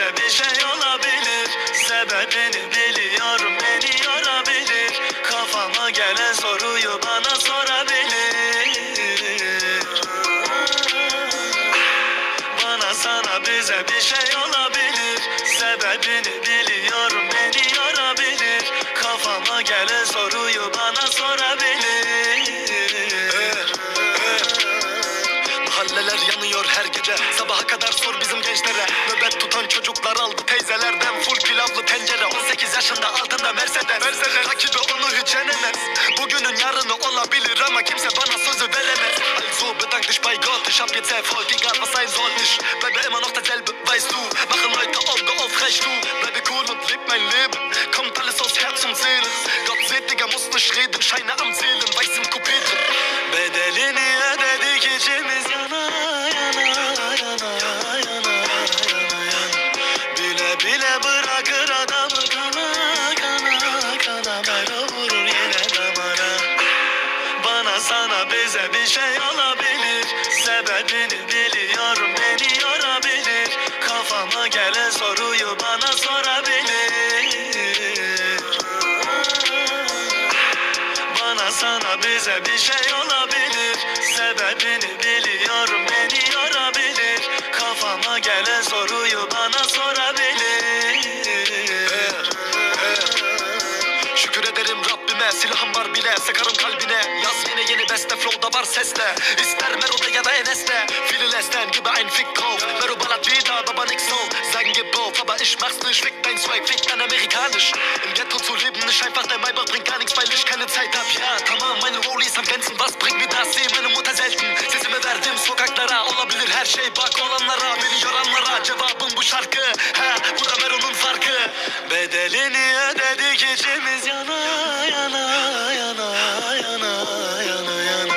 bize bir şey olabilir. Sebebini biliyorum, beni yorabilir. Kafama gelen soruyu bana sorabilir. Bana sana bize bir şey olabilir. Sebebini biliyorum, beni yorabilir. Kafama gelen soruyu bana sorabilir. Mahalleler yanıyor her gece, sabaha kadar sor bizim gençlere. Nöbet tutan çocuklar aldı teyzelerden full pilavlı tencere. 18 yaşında altında Mercedes. Rakibi onu hiç yenemez. Bugünün yarını olabilir ama kimse bana sözü veremez. Also bedank dich bei Gott, ich hab jetzt Erfolg, egal was sein soll. Ich bleibe immer noch derselbe, weißt du. Machen Leute Auge auf, recht du. Bleibe cool und leb mein Leben. Kommt alles aus Herz und Seele. Gott seht, Digga, muss nicht reden. Scheine am Zählen, weiß im Coupé drin. Bedelini ödedik içimiz yana yana yana yana yana. Bile bile bırakır adamı kana kana kana. Böyle vurur yine damara. Bana sana bize bir şey olabilir. Sebebini biliyorum, beni yorabilir. Kafama gelen soruyu bana sorabilir. Bana sana bize bir şey olabilir. Sebebini biliyorum, beni yorabilir. Kafama gelen soruyu bana sorabilir. Şükür ederim Rabbime, silahım var bile, sıkarım kalbine. Yaz yeni beste, flow'da var sesle. İster Mero'da ya da Enes'te. Viele lästern, gebe ein Fick drauf. Mero ballert wieder, aber nix so. Sagen gib auf, aber ich mach's nicht. Fick dein Swag, fick dein amerikanisch. Im Ghetto zu leben ist einfach, der Maybach bringt gar nichts, weil ich keine Zeit hab. Ya tamam, meine Rollies am Glänzen, was bringt mir das? Seh meine Mutter selten. Sesimi verdim sokaklara, olabilir her şey. Bak olanlara, beni yoranlara. Cevabım bu şarkı, ha bu da Mero'nun farkı. Bedelini ödedik içimiz yana yana yana yana yana yana.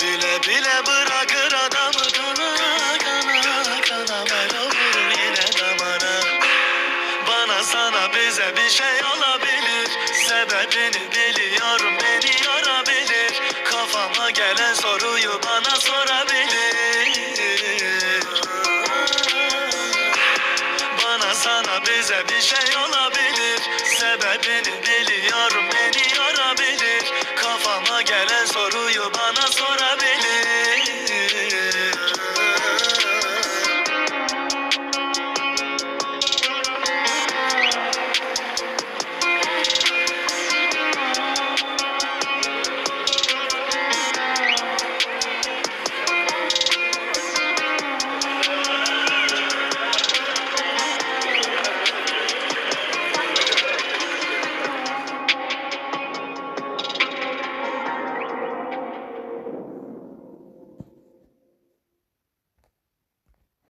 Bile bile bırakır adamı kana kana kana. Böyle vurur yine damara. Bana sana bize bir şey olabilir. Sebebini biliyorum, beni yorabilir. Kafama gelen soruyu bana sorabilir. Bana sana bize bir şey olabilir. Sebebini biliyorum,